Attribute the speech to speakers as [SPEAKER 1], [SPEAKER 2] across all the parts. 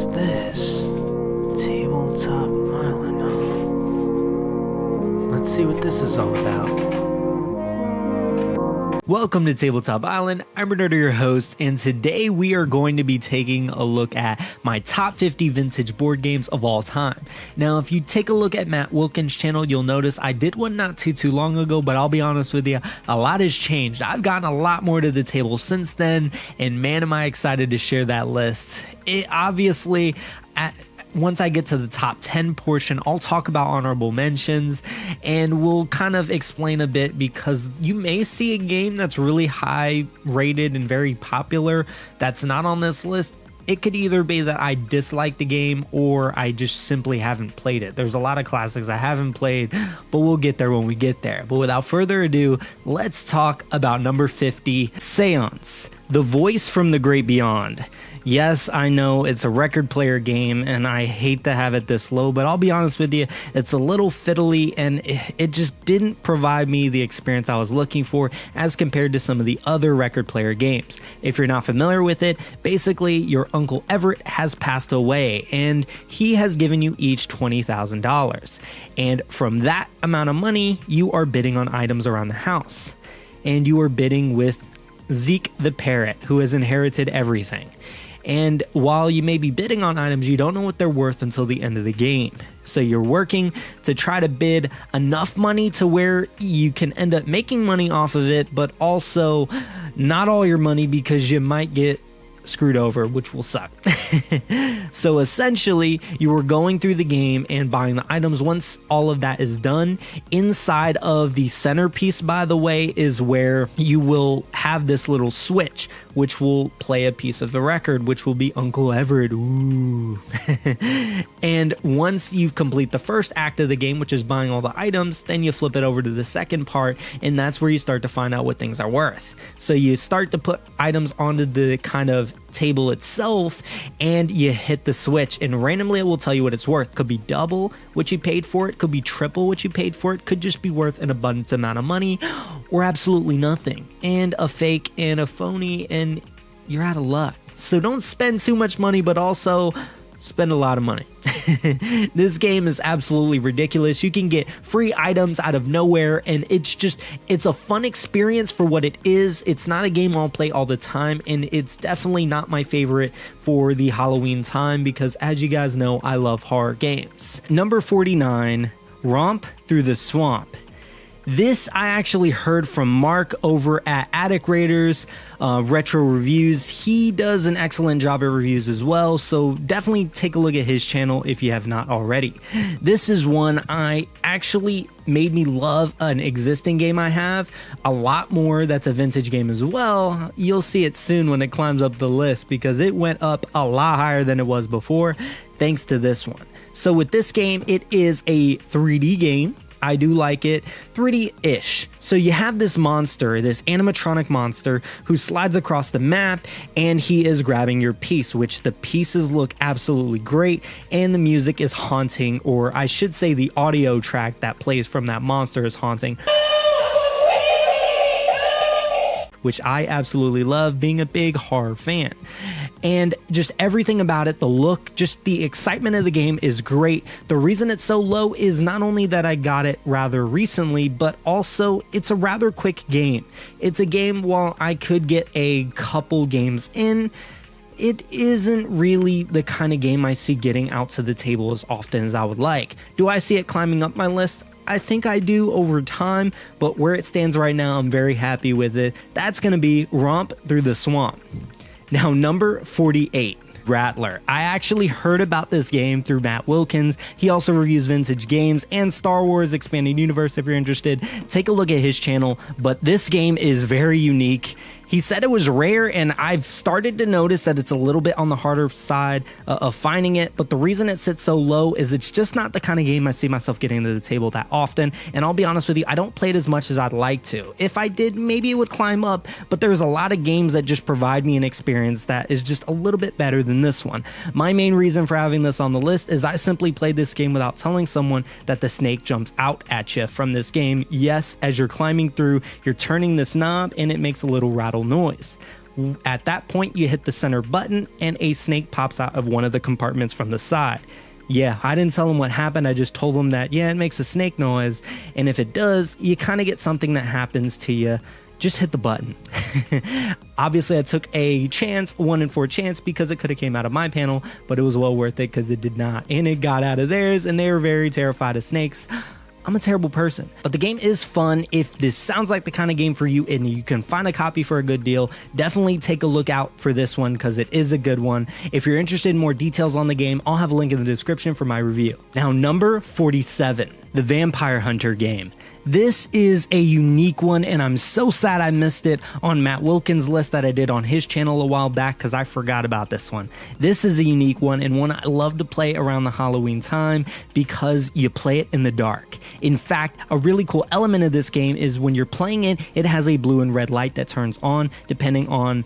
[SPEAKER 1] What's this? Tabletop Island, huh? Let's see what this is all about.
[SPEAKER 2] Welcome to Tabletop Island. I'm Rattler, your host, and today we are going to be taking a look at my top 50 vintage board games of all time. Now, if you take a look at Matt Wilkins' channel, you'll notice I did one not too long ago, but I'll be honest with you, a lot has changed. I've gotten a lot more to the table since then, and man, am I excited to share that list. Once I get to the top 10 portion, I'll talk about honorable mentions and we'll kind of explain a bit, because you may see a game that's really high rated and very popular that's not on this list. It could either be that I dislike the game or I just simply haven't played it. There's a lot of classics I haven't played, but we'll get there when we get there. But without further ado, let's talk about number 50, Seance, the voice from the great beyond. Yes, I know it's a record player game and I hate to have it this low, but I'll be honest with you, it's a little fiddly and it just didn't provide me the experience I was looking for as compared to some of the other record player games. If you're not familiar with it, basically your Uncle Everett has passed away and he has given you each $20,000. And from that amount of money, you are bidding on items around the house. And you are bidding with Zeke the parrot, who has inherited everything. And while you may be bidding on items, you don't know what they're worth until the end of the game. So you're working to try to bid enough money to where you can end up making money off of it, but also not all your money, because you might get screwed over, which will suck. So essentially, you are going through the game and buying the items. Once all of that is done, inside of the centerpiece, by the way, is where you will have this little switch, which will play a piece of the record, which will be Uncle Everett. Ooh. And once you complete the first act of the game, which is buying all the items, then you flip it over to the second part, and that's where you start to find out what things are worth. So you start to put items onto the kind of table itself, and you hit the switch, and randomly it will tell you what it's worth. Could be double what you paid for it, could be triple what you paid for it, could just be worth an abundant amount of money, or absolutely nothing, and a fake and a phony, and you're out of luck. So don't spend too much money, but also spend a lot of money. This game is absolutely ridiculous. You can get free items out of nowhere, and it's a fun experience for what it is. It's not a game I'll play all the time, and it's definitely not my favorite for the Halloween time, because as you guys know, I love horror games. Number 49, Romp Through the Swamp. This I actually heard from Mark over at Attic Raiders Retro Reviews. He does an excellent job at reviews as well, so definitely take a look at his channel if you have not already. This is one I actually made me love an existing game I have a lot more. That's a vintage game as well. You'll see it soon when it climbs up the list, because it went up a lot higher than it was before thanks to this one. So with this game, it is a 3D game. I do like it, 3D-ish. So you have this monster, this animatronic monster, who slides across the map, and he is grabbing your piece, which the pieces look absolutely great, and the music is haunting, or I should say the audio track that plays from that monster is haunting, which I absolutely love, being a big horror fan. And just everything about it, the look, just the excitement of the game is great. The reason it's so low is not only that I got it rather recently, but also it's a rather quick game. It's a game, while I could get a couple games in, it isn't really the kind of game I see getting out to the table as often as I would like. Do I see it climbing up my list? I think I do over time, but where it stands right now, I'm very happy with it. That's going to be Romp Through the Swamp. Now, number 48, Rattler. I actually heard about this game through Matt Wilkins. He also reviews vintage games and Star Wars Expanded Universe. If you're interested, take a look at his channel, but this game is very unique. He said it was rare, and I've started to notice that it's a little bit on the harder side of finding it, but the reason it sits so low is it's just not the kind of game I see myself getting to the table that often, and I'll be honest with you, I don't play it as much as I'd like to. If I did, maybe it would climb up, but there's a lot of games that just provide me an experience that is just a little bit better than this one. My main reason for having this on the list is I simply played this game without telling someone that the snake jumps out at you from this game. Yes, as you're climbing through, you're turning this knob, and it makes a little rattle noise. At that point, you hit the center button and a snake pops out of one of the compartments from the side. Yeah, I didn't tell him what happened. I just told him that, yeah, it makes a snake noise. And if it does, you kind of get something that happens to you. Just hit the button. Obviously, I took a chance, 1 in 4 chance, because it could have came out of my panel, but it was well worth it because it did not. And it got out of theirs, and they were very terrified of snakes. I'm a terrible person, but the game is fun. If this sounds like the kind of game for you and you can find a copy for a good deal, definitely take a look out for this one because it is a good one. If you're interested in more details on the game, I'll have a link in the description for my review. Now, number 47, the Vampire Hunter game. This is a unique one, and I'm so sad I missed it on Matt Wilkins' list that I did on his channel a while back because I forgot about this one. This is a unique one and one I love to play around the Halloween time because you play it in the dark. In fact, a really cool element of this game is when you're playing it, it has a blue and red light that turns on depending on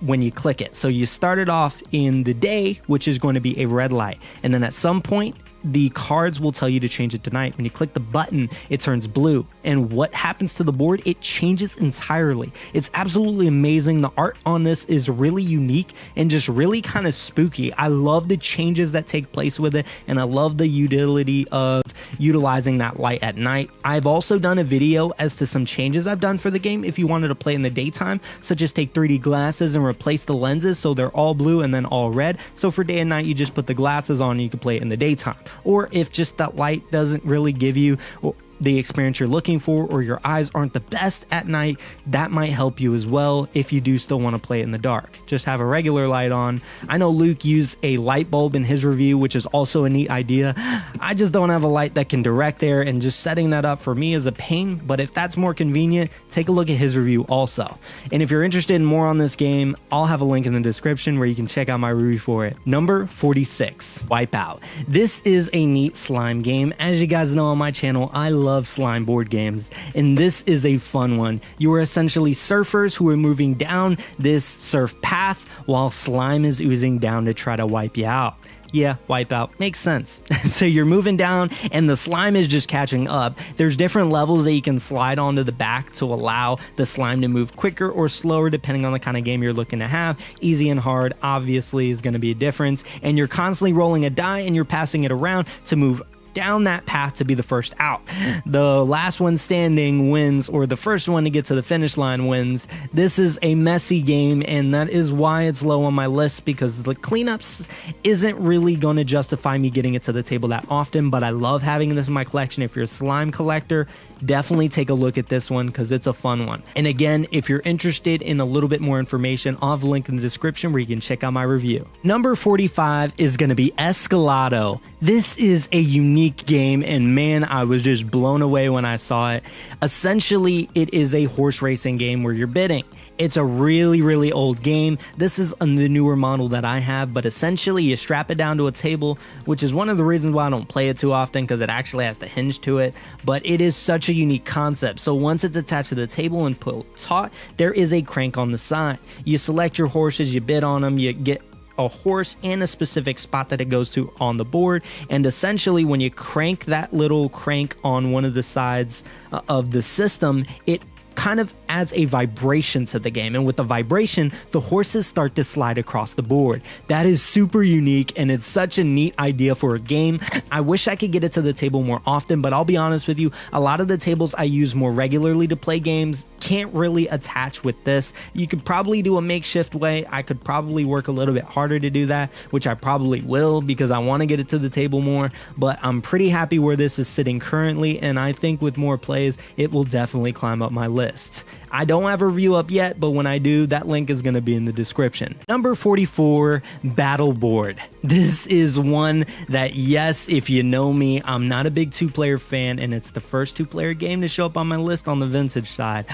[SPEAKER 2] when you click it. So you start it off in the day, which is going to be a red light, and then at some point, the cards will tell you to change it to night. When you click the button, it turns blue. And what happens to the board? It changes entirely. It's absolutely amazing. The art on this is really unique and just really kind of spooky. I love the changes that take place with it, and I love the utility of utilizing that light at night. I've also done a video as to some changes I've done for the game if you wanted to play in the daytime, such as take 3D glasses and replace the lenses so they're all blue and then all red. So for day and night, you just put the glasses on and you can play it in the daytime. Or if just that light doesn't really give you the experience you're looking for, or your eyes aren't the best at night, that might help you as well if you do still want to play it in the dark. Just have a regular light on. I know Luke used a light bulb in his review, which is also a neat idea. I just don't have a light that can direct there, and just setting that up for me is a pain, but if that's more convenient, take a look at his review also. And if you're interested in more on this game, I'll have a link in the description where you can check out my review for it. Number 46, Wipeout. This is a neat slime game. As you guys know on my channel, I love slime board games, and this is a fun one. You are essentially surfers who are moving down this surf path while slime is oozing down to try to wipe you out. Yeah, Wipeout. Makes sense. So you're moving down and the slime is just catching up. There's different levels that you can slide onto the back to allow the slime to move quicker or slower depending on the kind of game you're looking to have. Easy and hard obviously is going to be a difference, and you're constantly rolling a die and you're passing it around to move down that path to be the first out. The last one standing wins, or the first one to get to the finish line wins. This is a messy game, and that is why it's low on my list, because the cleanups isn't really going to justify me getting it to the table that often, but I love having this in my collection. If you're a slime collector, definitely take a look at this one because it's a fun one. And again, if you're interested in a little bit more information, I'll have a link in the description where you can check out my review. Number 45 is going to be Escalado. This is a unique game, and man, I was just blown away when I saw it. Essentially, it is a horse racing game where you're bidding. It's a really, really old game. This is the newer model that I have, but essentially you strap it down to a table, which is one of the reasons why I don't play it too often, because it actually has the hinge to it, but it is such a unique concept. So once it's attached to the table and put taut, there is a crank on the side. You select your horses, you bid on them, you get a horse and a specific spot that it goes to on the board, and essentially when you crank that little crank on one of the sides of the system, it kind of adds a vibration to the game, and with the vibration, the horses start to slide across the board. That is super unique, and it's such a neat idea for a game. I wish I could get it to the table more often, but I'll be honest with you, a lot of the tables I use more regularly to play games can't really attach with this. You could probably do a makeshift way. I could probably work a little bit harder to do that, which I probably will because I want to get it to the table more, but I'm pretty happy where this is sitting currently, and I think with more plays, it will definitely climb up my list. I don't have a review up yet, but when I do, that link is going to be in the description. Number 44, Battle Board. This is one that, yes, if you know me, I'm not a big two-player fan, and it's the first two-player game to show up on my list on the vintage side.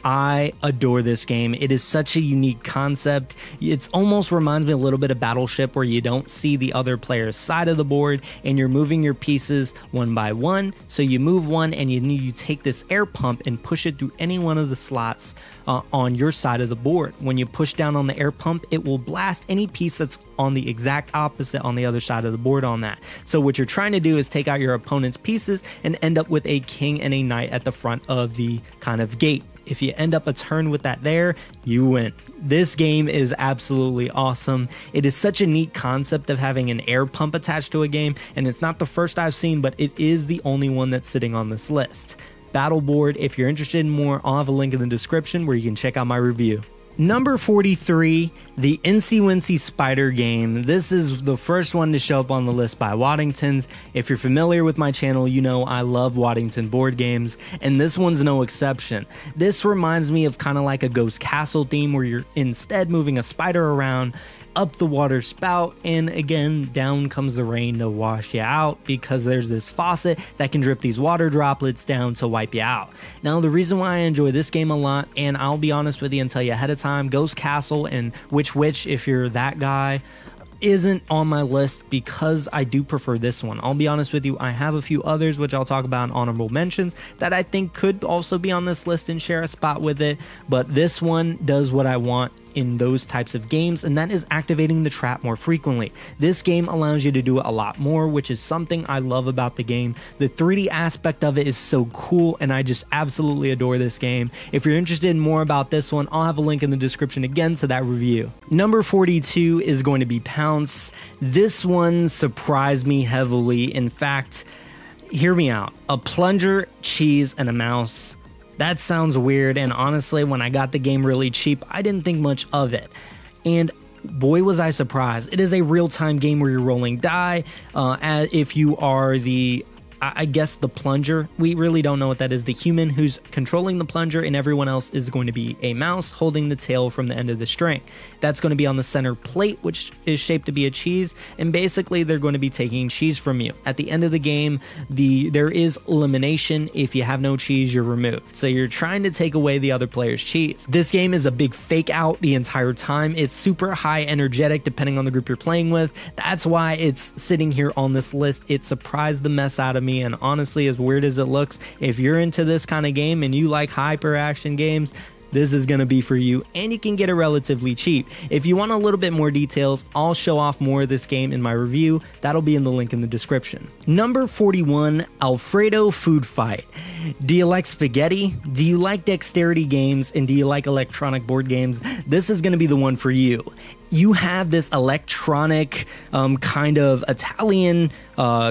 [SPEAKER 2] I adore this game. It is such a unique concept. It almost reminds me a little bit of Battleship, where you don't see the other player's side of the board and you're moving your pieces one by one. So you move one and you take this air pump and push it through any one of the slots on your side of the board. When you push down on the air pump, it will blast any piece that's on the exact opposite on the other side of the board on that. So what you're trying to do is take out your opponent's pieces and end up with a king and a knight at the front of the kind of gate. If you end up a turn with that there, you win. This game is absolutely awesome. It is such a neat concept of having an air pump attached to a game, and it's not the first I've seen, but it is the only one that's sitting on this list. Battle board, if you're interested in more, I'll have a link in the description where you can check out my review. Number 43, the Incy Wincy Spider game. This is the first one to show up on the list by Waddington's. If you're familiar with my channel, you know I love Waddington board games, and this one's no exception. This reminds me of kind of like a Ghost Castle theme where you're instead moving a spider around up the water spout, and again down comes the rain to wash you out because there's this faucet that can drip these water droplets down to wipe you out. Now the reason why I enjoy this game a lot, and I'll be honest with you and tell you ahead of time, Ghost Castle and Which if you're that guy isn't on my list because I do prefer this one. I'll be honest with you, I have a few others which I'll talk about in honorable mentions that I think could also be on this list and share a spot with it, but this one does what I want in those types of games, and that is activating the trap more frequently. This game allows you to do it a lot more, which is something I love about the game. The 3D aspect of it is so cool, and I just absolutely adore this game. If you're interested in more about this one, I'll have a link in the description again to that review. Number 42 is going to be Pounce. This one surprised me heavily. In fact, hear me out. A plunger, cheese, and a mouse. That sounds weird, and honestly, when I got the game really cheap, I didn't think much of it. And boy was I surprised. It is a real-time game where you're rolling die. If you are I guess the plunger, we really don't know what that is. The human who's controlling the plunger, and everyone else is going to be a mouse holding the tail from the end of the string. That's going to be on the center plate, which is shaped to be a cheese, and basically they're going to be taking cheese from you. At the end of the game, there is elimination. If you have no cheese, you're removed. So you're trying to take away the other player's cheese. This game is a big fake out the entire time. It's super high energetic depending on the group you're playing with. That's why it's sitting here on this list. It surprised the mess out of me. And honestly, as weird as it looks, if you're into this kind of game and you like hyper action games, this is going to be for you, and you can get it relatively cheap. If you want a little bit more details, I'll show off more of this game in my review. That'll be in the link in the description. Number 41, Alfredo Food Fight. Do you like spaghetti? Do you like dexterity games? And do you like electronic board games? This is going to be the one for you. You have this electronic kind of Italian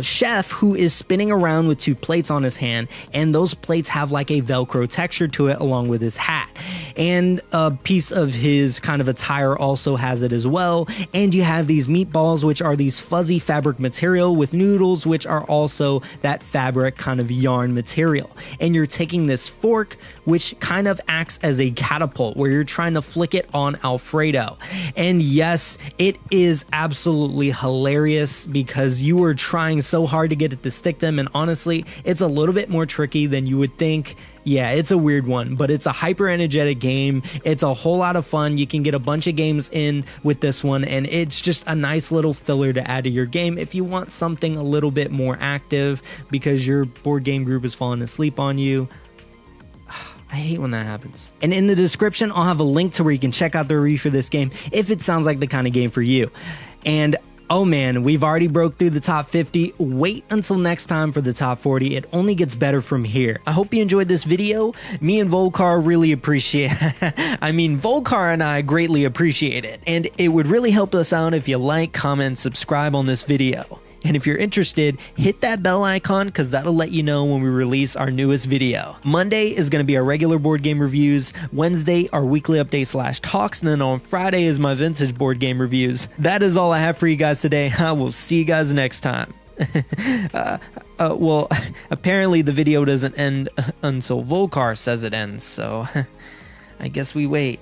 [SPEAKER 2] chef who is spinning around with two plates on his hand, and those plates have like a Velcro texture to it along with his hat, and a piece of his kind of attire also has it as well. And you have these meatballs, which are these fuzzy fabric material, with noodles, which are also that fabric kind of yarn material. And you're taking this fork, which kind of acts as a catapult where you're trying to flick it on Alfredo. And yes, it is absolutely hilarious because you are trying so hard to get it to stick to him, and honestly, it's a little bit more tricky than you would think. Yeah, it's a weird one, but it's a hyper energetic game. It's a whole lot of fun. You can get a bunch of games in with this one, and it's just a nice little filler to add to your game if you want something a little bit more active because your board game group is falling asleep on you. I hate when that happens. And in the description, I'll have a link to where you can check out the review for this game if it sounds like the kind of game for you. And oh man, we've already broke through the top 50. Wait until next time for the top 40. It only gets better from here. I hope you enjoyed this video. Me and Volcar really appreciate Volcar and I greatly appreciate it. And it would really help us out if you like, comment, subscribe on this video. And if you're interested, hit that bell icon because that'll let you know when we release our newest video. Monday is going to be our regular board game reviews. Wednesday, our weekly update / talks. And then on Friday is my vintage board game reviews. That is all I have for you guys today. I will see you guys next time. Well, apparently the video doesn't end until Volcar says it ends. So I guess we wait.